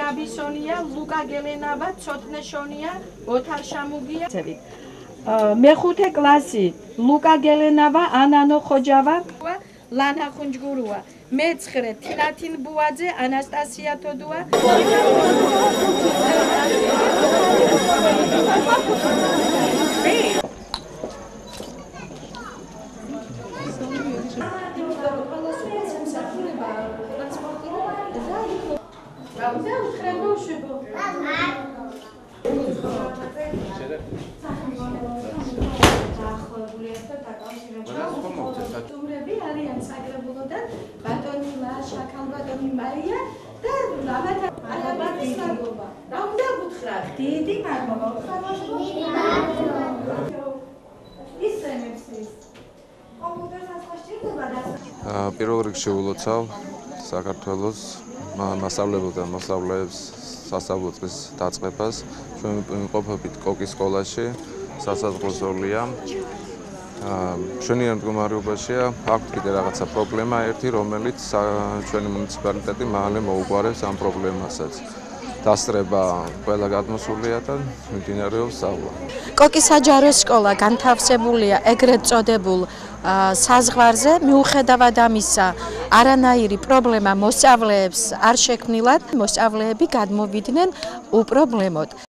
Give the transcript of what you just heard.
აბისონია, ლუკა გელენავა, ცოტნეშონია, ოთარ შამუგია. მეხუთე კლასი, ლუკა გელენავა, ანანო ხოჯავა, ლანა ხუნჯგურუა. მეცხრე, თინათინ ბუაძე, ანასტასია თოდუა. პირველ რიგში ულოცავ საქართველოს მასწავლებელთა და მოსწავლეებს სასწავლო წლის დაწყებას. ჩვენ ვიმყოფებით კოკის სკოლაში, სასაზღვრო ზოლია. ჩვენი მდგომარეობაშია აქვს კიდე რაღაცა პრობლემა ერთი, რომელიც ჩვენი მუნიციპალიტეტი მალე მოუგვარებს ამ პრობლემასაც. დასწრება ყველა გადმოსულია და მიმდინარეობს სწავლა. კოკის საჯარო სკოლა განთავსებულია ეგრეთ წოდებულ საზღვარზე, მიუხედავად ამისა, არანაირი პრობლემა მოსწავლეებს არ შექმნილად, მოსწავლეები გადმოვიდნენ უპრობლემოდ.